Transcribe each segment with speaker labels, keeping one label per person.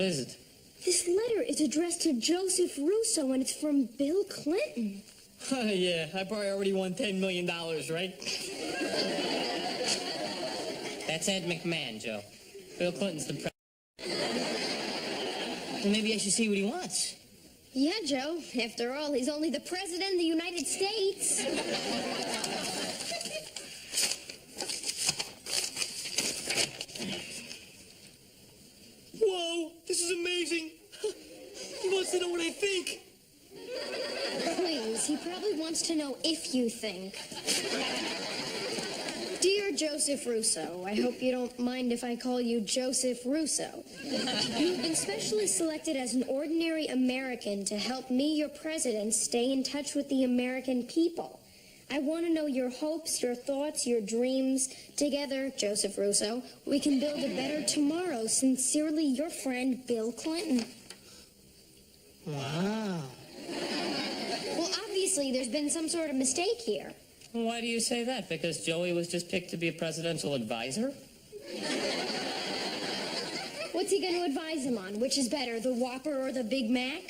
Speaker 1: is it?
Speaker 2: This letter is addressed to Joseph Russo, and it's from Bill Clinton.
Speaker 1: Oh, yeah, I probably already won $10 million, right? That's Ed McMahon, Joe. Bill Clinton's the president. Well, maybe I should see what he wants.
Speaker 2: Yeah, Joe. After all, he's only the president of the United States.
Speaker 1: Whoa, this is amazing. He wants to know what I think.
Speaker 2: Please, he probably wants to know if you think. Dear Joseph Russo, I hope you don't mind if I call you Joseph Russo. You've been specially selected as an ordinary American to help me, your president, stay in touch with the American people. I want to know your hopes, your thoughts, your dreams. Together, Joseph Russo, we can build a better tomorrow. Sincerely, your friend, Bill Clinton.
Speaker 1: Wow.
Speaker 2: Well, obviously, there's been some sort of mistake here.
Speaker 1: Why do you say that? Because Joey was just picked to be a presidential advisor?
Speaker 2: What's he going to advise him on? Which is better, the Whopper or the Big Mac?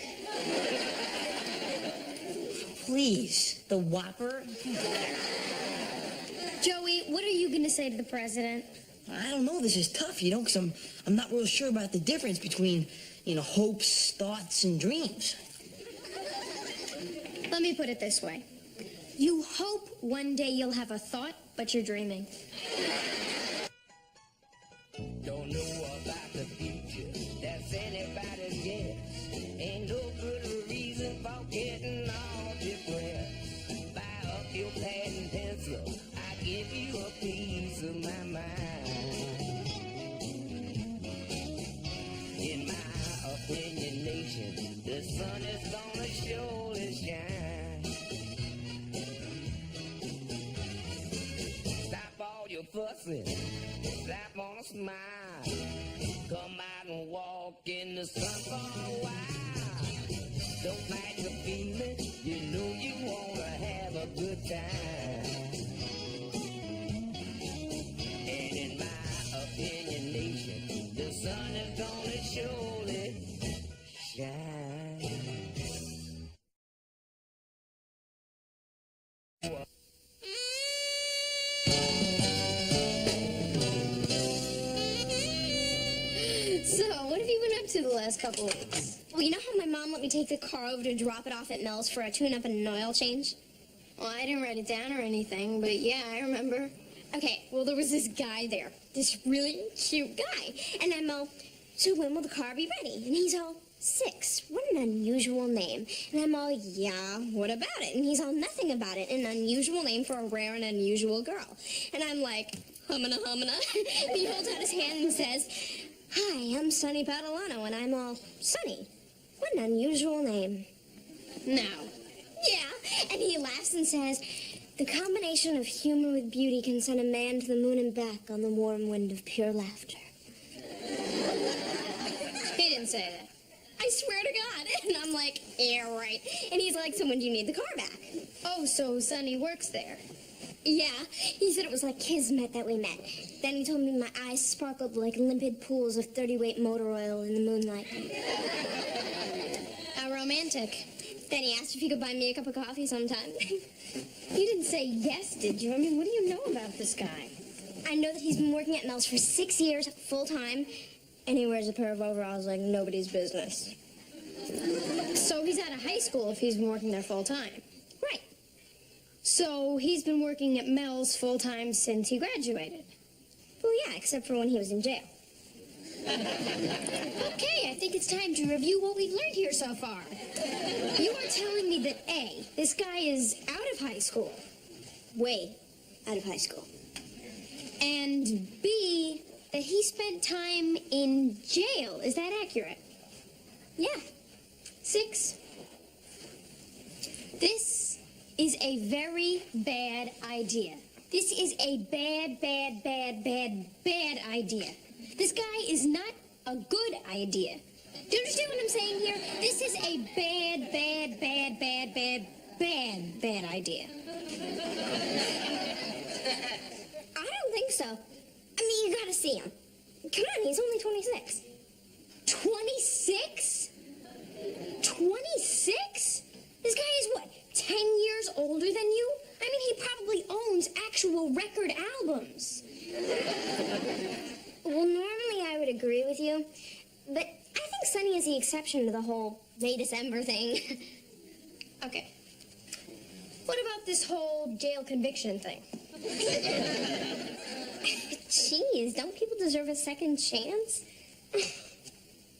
Speaker 1: Please, the Whopper?
Speaker 2: Joey, what are you going to say to the president?
Speaker 3: I don't know. This is tough, because I'm not real sure about the difference between, hopes, thoughts, and dreams.
Speaker 2: Let me put it this way. You hope one day you'll have a thought, but you're dreaming.
Speaker 4: Don't know about the future, that's anybody's guess. Ain't no good reason for getting all depressed. Buy up your pad and pencil, I give you a piece of my mind. In my opinion, nation, the sun is gonna surely shine. Stop all your fussing, slap on a smile. Come out and walk in the sun for a while. Don't like the feeling, you know you wanna have a good time. And in my opinion, nation, the sun is gonna surely shine.
Speaker 2: So, what have you been up to the last couple of weeks? Well, you know how my mom let me take the car over to drop it off at Mel's for a tune-up and an oil change? Well, I didn't write it down or anything, but yeah, I remember. Okay, well, there was this guy there, this really cute guy. And I'm all, so when will the car be ready? And he's all, 6. What an unusual name. And I'm all, yeah, what about it? And he's all, nothing about it. An unusual name for a rare and unusual girl. And I'm like, humana, humana. And he holds out his hand and says, hi, I'm Sonny Padalano, and I'm all, Sonny. What an unusual name. No. Yeah, and he laughs and says, the combination of humor with beauty can send a man to the moon and back on the warm wind of pure laughter. He didn't say that. I swear to God. And I'm like, yeah, right. And he's like, so when do you need the car back? Oh, so Sonny works there. Yeah, he said it was like kismet that we met. Then he told me my eyes sparkled like limpid pools of 30-weight motor oil in the moonlight. How romantic. Then he asked if he could buy me a cup of coffee sometime. You didn't say yes, did you? I mean, what do you know about this guy? I know that he's been working at Mel's for 6 years, full-time, and he wears a pair of overalls like nobody's business. So he's out of high school if he's been working there full-time. Right. So he's been working at Mel's full-time since he graduated. Well, yeah, except for when he was in jail. Okay, I think it's time to review what we've learned here so far. You are telling me that A, this guy is out of high school. Way out of high school. And B, that he spent time in jail. Is that accurate? Yeah. 6. This is a very bad idea. This is a bad idea. This guy is not a good idea. Do you understand what I'm saying here? This is a bad idea. I don't think so. I mean, you gotta see him. Come on, he's only 26. 26? 26? This guy is what, 10 years older than you? I mean, he probably owns actual record albums. Well, normally I would agree with you, but I think Sonny is the exception to the whole May-December thing. Okay. What about this whole jail conviction thing? Jeez, don't people deserve a second chance?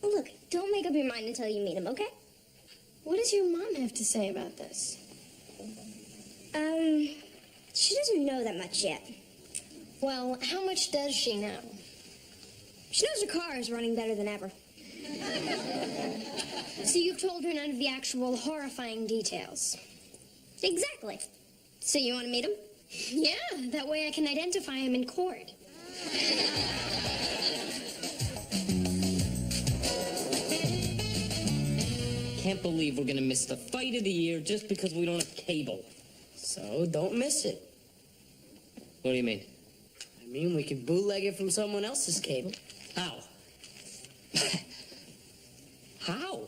Speaker 2: Look, don't make up your mind until you meet him, okay?
Speaker 5: What does your mom have to say about this?
Speaker 2: She doesn't know that much yet.
Speaker 5: Well, how much does she know?
Speaker 2: She knows her car is running better than ever.
Speaker 5: So you've told her none of the actual horrifying details?
Speaker 2: Exactly. So you want to meet him?
Speaker 5: Yeah, that way I can identify him in court.
Speaker 1: Can't believe we're gonna miss the fight of the year just because we don't have cable.
Speaker 3: So don't miss it.
Speaker 1: What do you mean?
Speaker 3: I mean, we could bootleg it from someone else's cable.
Speaker 1: How? How?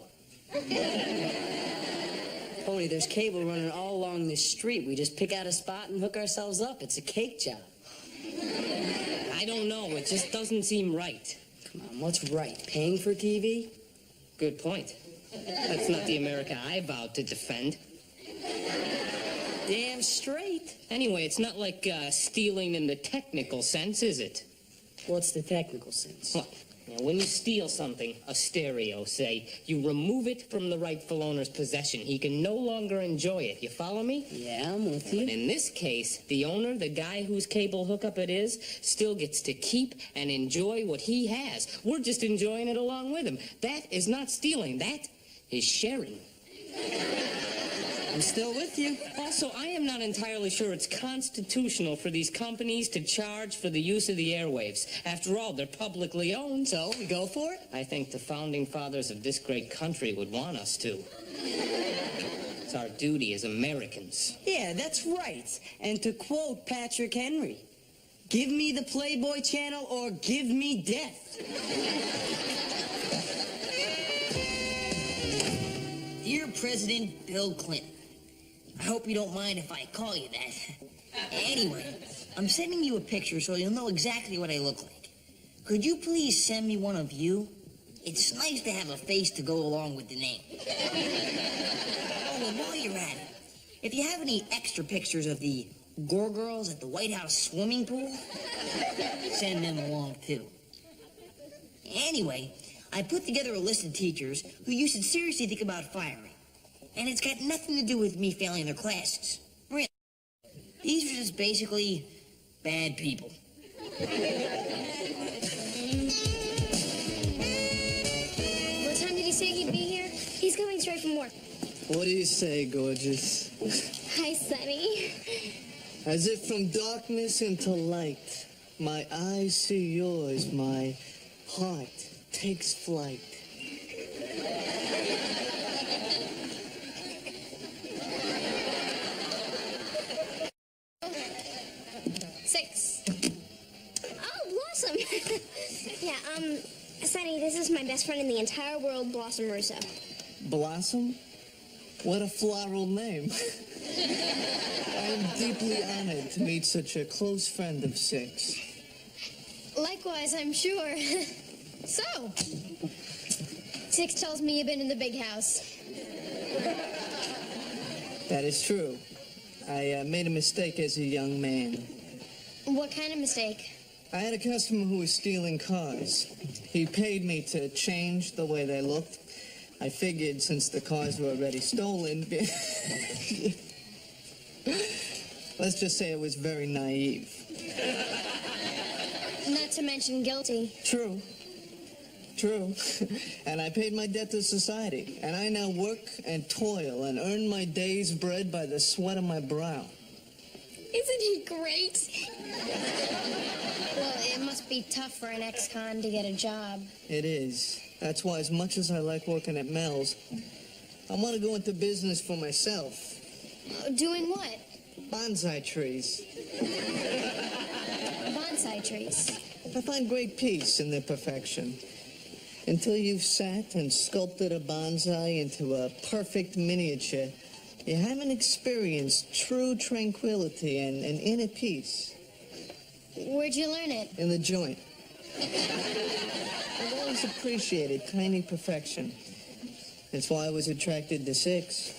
Speaker 3: Tony, there's cable running all along this street. We just pick out a spot and hook ourselves up. It's a cake job.
Speaker 1: I don't know. It just doesn't seem right.
Speaker 3: Come on, what's right? Paying for TV?
Speaker 1: Good point. That's not the America I vowed to defend.
Speaker 3: Damn straight.
Speaker 1: Anyway, it's not like stealing in the technical sense, is it?
Speaker 3: What's the technical sense?
Speaker 1: Well, when you steal something, a stereo, say, you remove it from the rightful owner's possession. He can no longer enjoy it. You follow me?
Speaker 3: Yeah, I'm with you.
Speaker 1: But in this case, the owner, the guy whose cable hookup it is, still gets to keep and enjoy what he has. We're just enjoying it along with him. That is not stealing. That is sharing.
Speaker 3: I'm still with you.
Speaker 1: Also, I am not entirely sure it's constitutional for these companies to charge for the use of the airwaves. After all, they're publicly owned.
Speaker 3: So, we go for it?
Speaker 1: I think the founding fathers of this great country would want us to. It's our duty as Americans.
Speaker 3: Yeah, that's right. And to quote Patrick Henry, give me the Playboy Channel or give me death. Dear President Bill Clinton, I hope you don't mind if I call you that. Anyway, I'm sending you a picture so you'll know exactly what I look like. Could you please send me one of you? It's nice to have a face to go along with the name. Oh, and while you're at it, if you have any extra pictures of the Gore Girls at the White House swimming pool, send them along too. Anyway, I put together a list of teachers who you should seriously think about firing. And it's got nothing to do with me failing their classes. Really. These are just basically bad people.
Speaker 5: What time did he say he'd be here?
Speaker 2: He's coming straight from work.
Speaker 6: What do you say, gorgeous?
Speaker 2: Hi, Sonny.
Speaker 6: As if from darkness into light, my eyes see yours, my heart takes flight.
Speaker 2: Yeah, Sonny, this is my best friend in the entire world, Blossom Russo.
Speaker 6: Blossom? What a floral name. I am deeply honored to meet such a close friend of Six.
Speaker 5: Likewise, I'm sure. So, Six tells me you've been in the big house.
Speaker 6: That is true. I made a mistake as a young man.
Speaker 5: What kind of mistake?
Speaker 6: I had a customer who was stealing cars. He paid me to change the way they looked. I figured since the cars were already stolen, let's just say it was very naive.
Speaker 5: Not to mention guilty.
Speaker 6: True. True. And I paid my debt to society. And I now work and toil and earn my day's bread by the sweat of my brow.
Speaker 5: Isn't he great? Well, it must be tough for an ex-con to get a job.
Speaker 6: It is. That's why as much as I like working at Mel's, I want to go into business for myself.
Speaker 5: Doing what?
Speaker 6: Bonsai trees.
Speaker 5: Bonsai trees.
Speaker 6: I find great peace in their perfection. Until you've sat and sculpted a bonsai into a perfect miniature, you haven't experienced true tranquility and inner peace.
Speaker 5: Where'd you learn it?
Speaker 6: In the joint. I've always appreciated tiny perfection. That's why I was attracted to Six.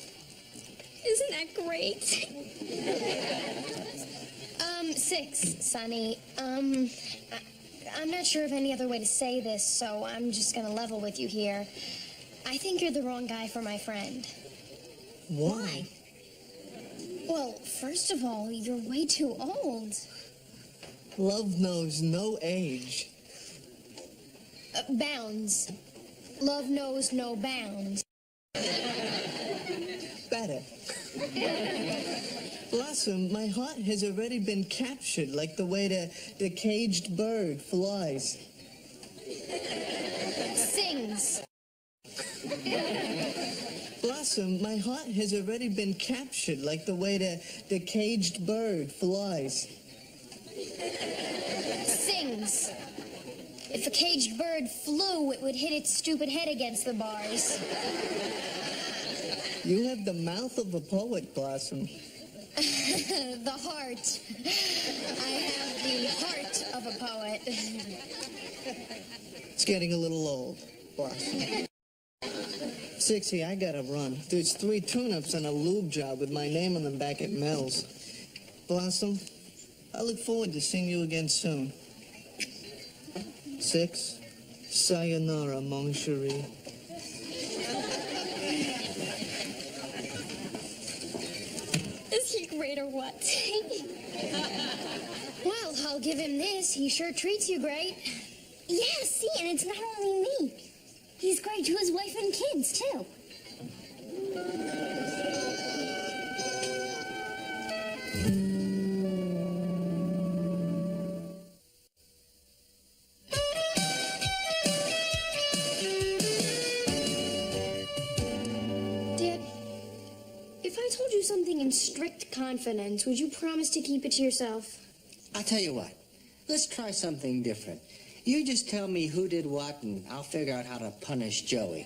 Speaker 5: Isn't that great? Six, Sonny. I'm not sure of any other way to say this, so I'm just gonna level with you here. I think you're the wrong guy for my friend.
Speaker 6: Why?
Speaker 5: Well, first of all, you're way too old.
Speaker 6: Love knows no age.
Speaker 5: Bounds. Love knows no bounds.
Speaker 6: Better. Blossom, my heart has already been captured like the way the caged bird flies.
Speaker 5: Sings.
Speaker 6: Blossom, my heart has already been captured like the way the caged bird flies.
Speaker 5: Sings. If a caged bird flew, it would hit its stupid head against the bars.
Speaker 6: You have the mouth of a poet, Blossom.
Speaker 5: The heart. I have the heart of a poet.
Speaker 6: It's getting a little old, Blossom. Sixy, I gotta run. There's 3 tune-ups and a lube job with my name on them back at Mel's. Blossom, I look forward to seeing you again soon. Six, sayonara, mon chéri.
Speaker 5: Is he great or what? Well, I'll give him this. He sure treats you great.
Speaker 2: Yeah, see, and it's not only me. He's great to his wife and kids, too.
Speaker 5: Dad, if I told you something in strict confidence, would you promise to keep it to yourself?
Speaker 7: I'll tell you what. Let's try something different. You just tell me who did what, and I'll figure out how to punish Joey.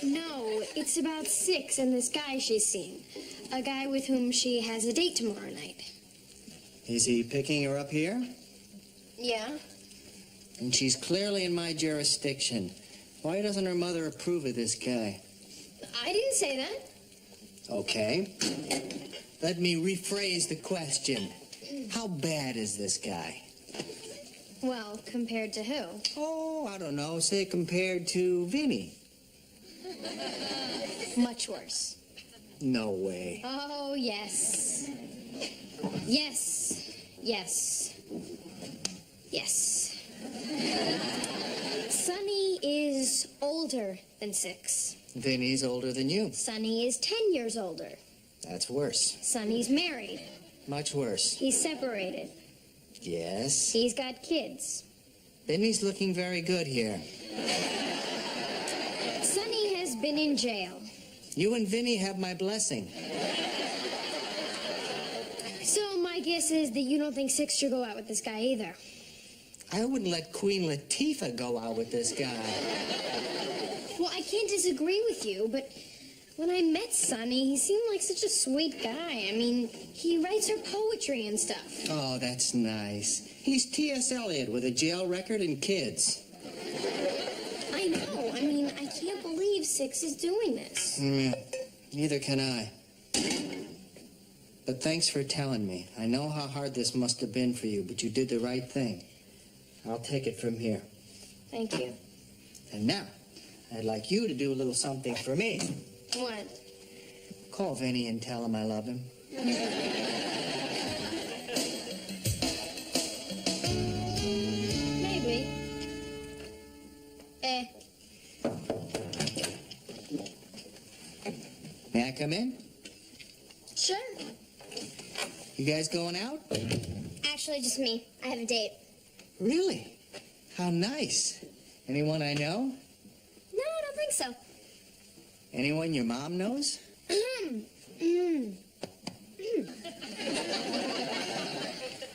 Speaker 5: No, it's about Six and this guy she's seeing. A guy with whom she has a date tomorrow night.
Speaker 7: Is he picking her up here?
Speaker 5: Yeah?
Speaker 7: And she's clearly in my jurisdiction. Why doesn't her mother approve of this guy?
Speaker 5: I didn't say that.
Speaker 7: Okay. Let me rephrase the question. How bad is this guy?
Speaker 5: Well, compared to who?
Speaker 7: Oh, I don't know. Say compared to Vinny.
Speaker 5: Much worse.
Speaker 7: No way.
Speaker 5: Oh, yes. Yes. Yes. Yes. Sonny is older than Six.
Speaker 7: Vinny's older than you.
Speaker 5: Sonny is 10 years older.
Speaker 7: That's worse.
Speaker 5: Sonny's married.
Speaker 7: Much worse.
Speaker 5: He's separated.
Speaker 7: Yes.
Speaker 5: He's got kids.
Speaker 7: Vinny's looking very good here.
Speaker 5: Sonny has been in jail.
Speaker 7: You and Vinny have my blessing.
Speaker 5: So my guess is that you don't think Six should go out with this guy either.
Speaker 7: I wouldn't let Queen Latifah go out with this guy.
Speaker 5: Well, I can't disagree with you, but when I met Sonny, he seemed like such a sweet guy. I mean, he writes her poetry and stuff.
Speaker 7: Oh, that's nice. He's T.S. Eliot with a jail record and kids.
Speaker 5: I know. I mean, I can't believe Six is doing this.
Speaker 7: Neither can I. But thanks for telling me. I know how hard this must have been for you, but you did the right thing. I'll take it from here.
Speaker 5: Thank you.
Speaker 7: And now, I'd like you to do a little something for me.
Speaker 5: What?
Speaker 7: Call Vinny and tell him I love him.
Speaker 5: Maybe.
Speaker 7: May I come in?
Speaker 2: Sure.
Speaker 7: You guys going out?
Speaker 2: Actually, just me. I have a date.
Speaker 7: Really? How nice. Anyone I know?
Speaker 2: No, I don't think so.
Speaker 7: Anyone your mom knows?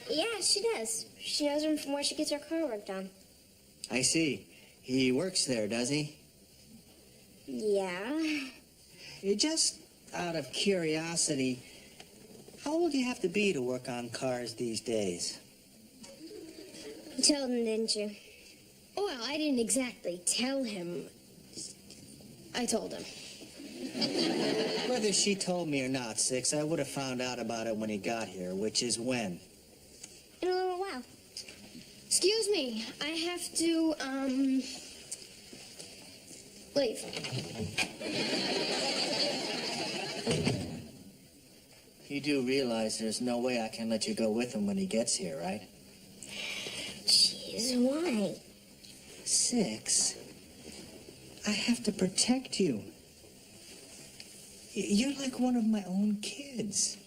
Speaker 2: Yeah, she does. She knows him from where she gets her car work done.
Speaker 7: I see. He works there, does he?
Speaker 2: Yeah.
Speaker 7: Just out of curiosity, how old do you have to be to work on cars these days?
Speaker 2: You told him, didn't you?
Speaker 5: Well, I didn't exactly tell him. I told him.
Speaker 7: Whether she told me or not, Six, I would have found out about it when he got here, which is when?
Speaker 2: In a little while.
Speaker 5: Excuse me, I have to, leave.
Speaker 7: You do realize there's no way I can let you go with him when he gets here, right?
Speaker 2: Jeez, why?
Speaker 7: Six, I have to protect you. You're like one of my own kids.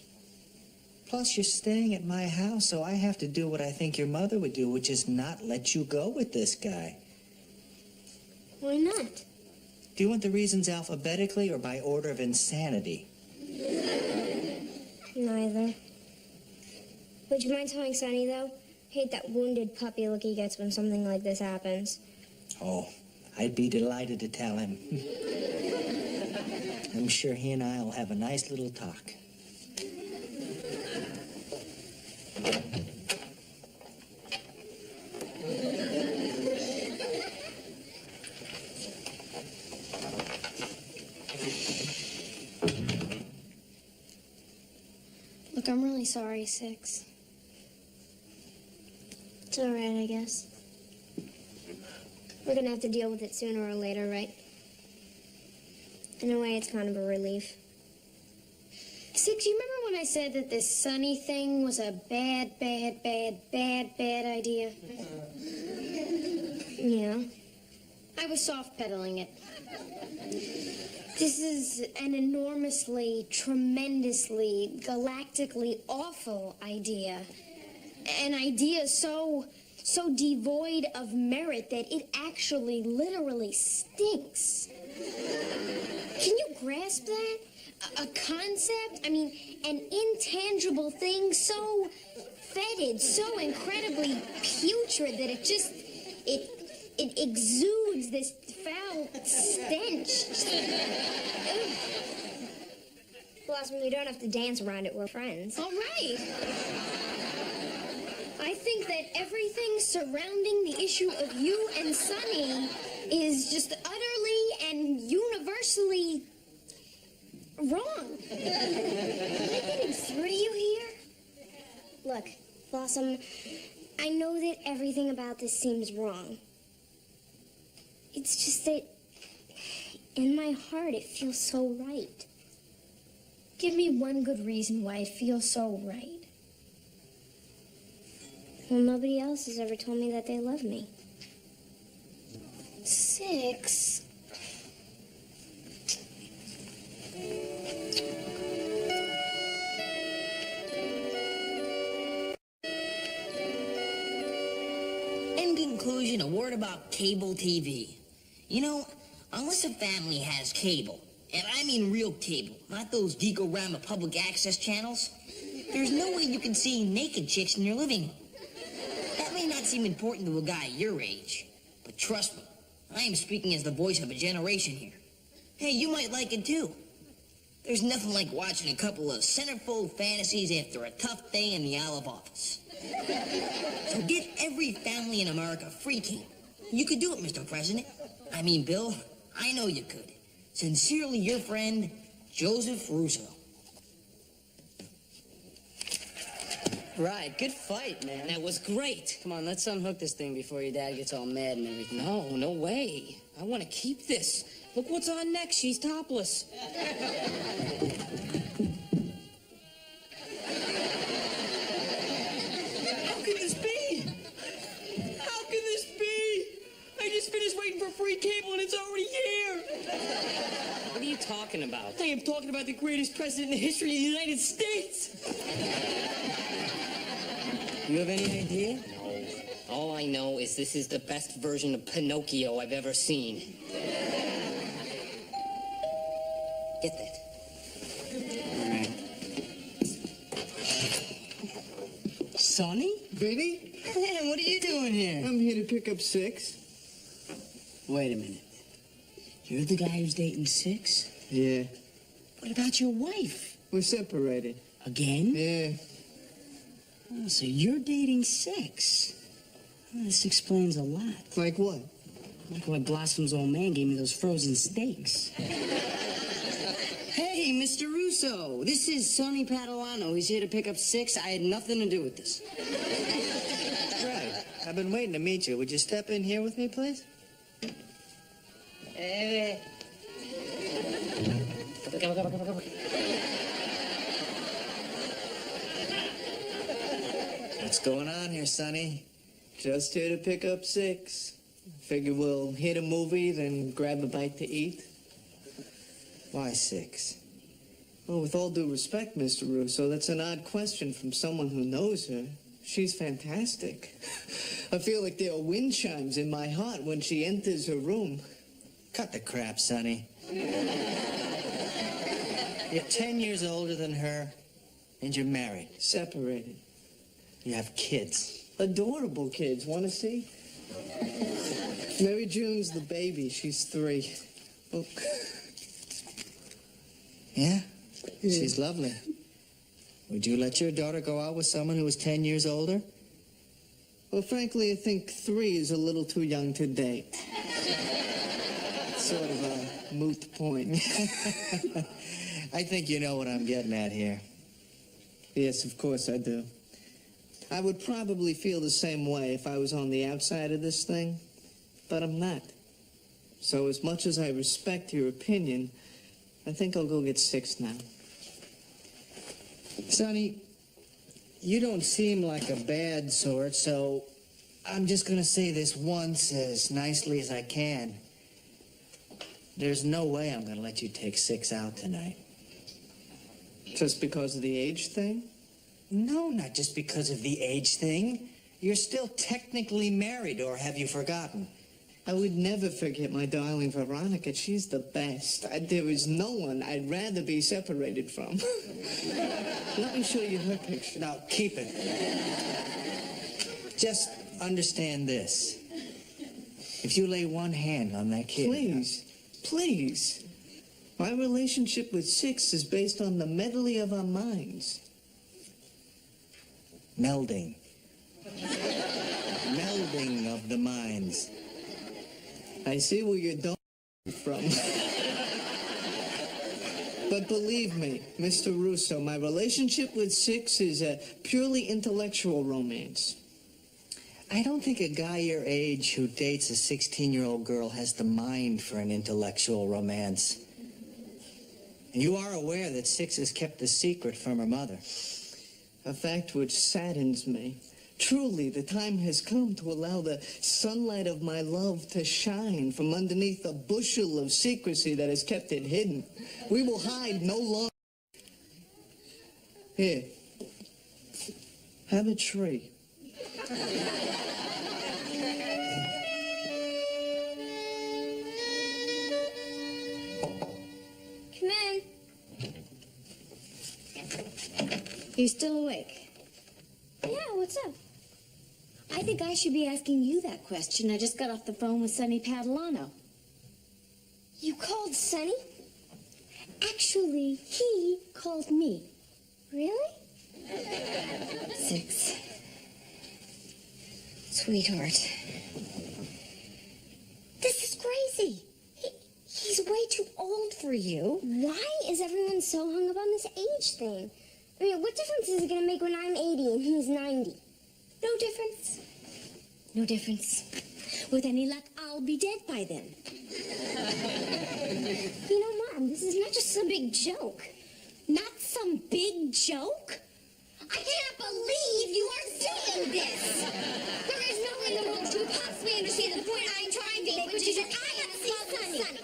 Speaker 7: Plus, you're staying at my house, so I have to do what I think your mother would do, which is not let you go with this guy.
Speaker 2: Why not?
Speaker 7: Do you want the reasons alphabetically or by order of insanity?
Speaker 2: Neither. Would you mind telling Sonny, though? I hate that wounded puppy look he gets when something like this happens.
Speaker 7: Oh, I'd be delighted to tell him. I'm sure he and I will have a nice little talk.
Speaker 5: Look, I'm really sorry, Six.
Speaker 2: It's all right, I guess. We're gonna have to deal with it sooner or later, right? In a way, it's kind of a relief.
Speaker 5: Six, you remember when I said that this Sonny thing was a bad idea?
Speaker 2: Yeah.
Speaker 5: I was soft-pedaling it. This is an enormously, tremendously, galactically awful idea. An idea so devoid of merit that it actually literally stinks. Can you grasp that? A concept? I mean, an intangible thing so fetid, so incredibly putrid that it exudes this foul stench.
Speaker 2: Blossom, we don't have to dance around it. We're friends.
Speaker 5: All right. I think that everything surrounding the issue of you and Sonny is just utterly and universally wrong. Am I getting through to you here?
Speaker 2: Look, Blossom, I know that everything about this seems wrong. It's just that in my heart it feels so right.
Speaker 5: Give me one good reason why it feels so right.
Speaker 2: Well, nobody else has ever told me that they love me.
Speaker 5: Six.
Speaker 3: In conclusion, a word about cable TV. You know, unless a family has cable, and I mean real cable, not those geekorama public access channels, there's no way you can see naked chicks in your living room. That may not seem important to a guy your age, but trust me, I am speaking as the voice of a generation here. Hey, you might like it too. There's nothing like watching a couple of centerfold fantasies after a tough day in the Olive Office. So get every family in America free cable. You could do it, Mr. President. I mean, Bill, I know you could. Sincerely, your friend, Joseph Russo.
Speaker 1: Right, good fight, man. That was great.
Speaker 8: Come on, let's unhook this thing before your dad gets all mad and everything.
Speaker 1: No way. I want to keep this. Look what's on next. She's topless.
Speaker 8: How can this be? How can this be? I just finished waiting for free cable and it's already here.
Speaker 1: What are you talking about?
Speaker 8: I am talking about the greatest president in the history of the United States. You have any idea?
Speaker 1: No. All I know is this is the best version of Pinocchio I've ever seen.
Speaker 3: Get that.
Speaker 8: All right. Sonny?
Speaker 6: Vinny,
Speaker 8: Man, what are you doing here?
Speaker 6: I'm here to pick up Six.
Speaker 3: Wait a minute. You're the guy who's dating Six?
Speaker 6: Yeah.
Speaker 3: What about your wife?
Speaker 6: We're separated.
Speaker 3: Again?
Speaker 6: Yeah.
Speaker 3: Oh, so you're dating Six. Well, this explains a lot.
Speaker 6: Like what?
Speaker 3: Like why Blossom's old man gave me those frozen steaks. Hey, Mr. Russo. This is Sonny Padalano. He's here to pick up Six. I had nothing to do with this.
Speaker 7: Right. I've been waiting to meet you. Would you step in here with me, please? What's going on here, Sonny?
Speaker 6: Just here to pick up Six. Figure we'll hit a movie, then grab a bite to eat.
Speaker 7: Why Six?
Speaker 6: Well, with all due respect, Mr. Russo, that's an odd question from someone who knows her. She's fantastic. I feel like there are wind chimes in my heart when she enters her room.
Speaker 7: Cut the crap, Sonny. You're 10 years older than her, and you're married.
Speaker 6: Separated.
Speaker 7: You have kids.
Speaker 6: Adorable kids. Want to see? Mary June's the baby. She's 3. Look.
Speaker 7: Yeah? She's lovely. Would you let your daughter go out with someone who was 10 years older?
Speaker 6: Well, frankly, I think 3 is a little too young to date. Sort of a moot point.
Speaker 7: I think you know what I'm getting at here.
Speaker 6: Yes, of course I do. I would probably feel the same way if I was on the outside of this thing, but I'm not. So as much as I respect your opinion, I think I'll go get Six now.
Speaker 7: Sonny, you don't seem like a bad sort, so I'm just going to say this once as nicely as I can. There's no way I'm going to let you take Six out tonight.
Speaker 6: Just because of the age thing?
Speaker 7: No, not just because of the age thing. You're still technically married, or have you forgotten?
Speaker 6: I would never forget my darling Veronica. She's the best. There is no one I'd rather be separated from. Let me show you her picture.
Speaker 7: Now, keep it. Just understand this. If you lay one hand on that kid...
Speaker 6: Please. My relationship with Six is based on the medley of our minds.
Speaker 7: Melding. Melding of the minds.
Speaker 6: I see where you're from. But believe me, Mr. Russo, my relationship with Six is a purely intellectual romance.
Speaker 7: I don't think a guy your age who dates a 16-year-old girl has the mind for an intellectual romance. And you are aware that Six has kept the secret from her mother.
Speaker 6: A fact which saddens me. Truly, the time has come to allow the sunlight of my love to shine from underneath a bushel of secrecy that has kept it hidden. We will hide no longer. Here. Have a tree.
Speaker 5: Come in. You still awake? Yeah, what's up?
Speaker 9: I think I should be asking you that question. I just got off the phone with Sonny Padalano.
Speaker 5: You called Sonny?
Speaker 9: Actually, he called me.
Speaker 5: Really?
Speaker 9: Six. Sweetheart. This is crazy. He's way too old for you.
Speaker 5: Why is everyone so hung up on this age thing? I mean, what difference is it going to make when I'm 80 and he's 90?
Speaker 9: No difference. No difference. With any luck, I'll be dead by then.
Speaker 5: You know, Mom, this is not just some big joke.
Speaker 9: Not some big joke?
Speaker 5: I can't believe you are saying this. There is no way in the world you could possibly understand the point I'm trying to make, which is that I have to see Sonny.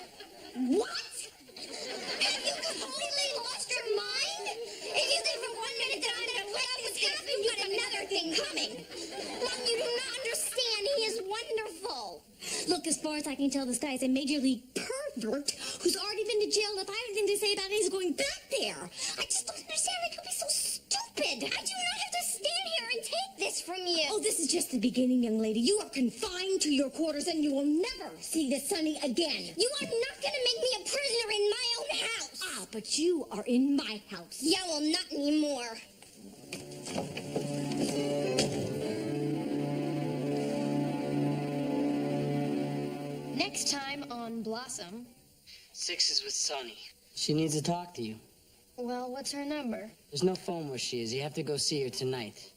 Speaker 5: What? Have you completely lost your mind? If you think for 1 minute that I'm going to let this happen, you got another thing coming. Mom, you do not understand. He is wonderful.
Speaker 9: Look, as far as I can tell, this guy is a major league pervert who's already been to jail. If I have anything to say about it, he's going back there.
Speaker 5: I just don't understand. I could be so stupid. I do not have to stand here and take this from you.
Speaker 9: Oh, this is just the beginning, young lady. You are confined to your quarters and you will never see the Sonny again.
Speaker 2: You are not going to make me a prisoner in my own house.
Speaker 9: Ah, but you are in my house.
Speaker 2: Yeah, well, not anymore.
Speaker 5: Next time on Blossom.
Speaker 1: 6 is with Sonny. She needs to talk to you.
Speaker 5: Well, what's her number?
Speaker 1: There's no phone where she is. You have to go see her tonight.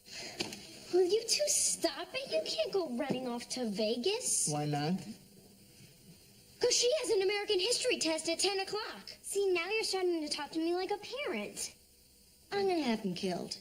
Speaker 2: Will you two stop it? You can't go running off to Vegas.
Speaker 6: Why not?
Speaker 2: Because she has an American history test at 10 o'clock. See, now you're starting to talk to me like a parent.
Speaker 5: I'm gonna have him killed.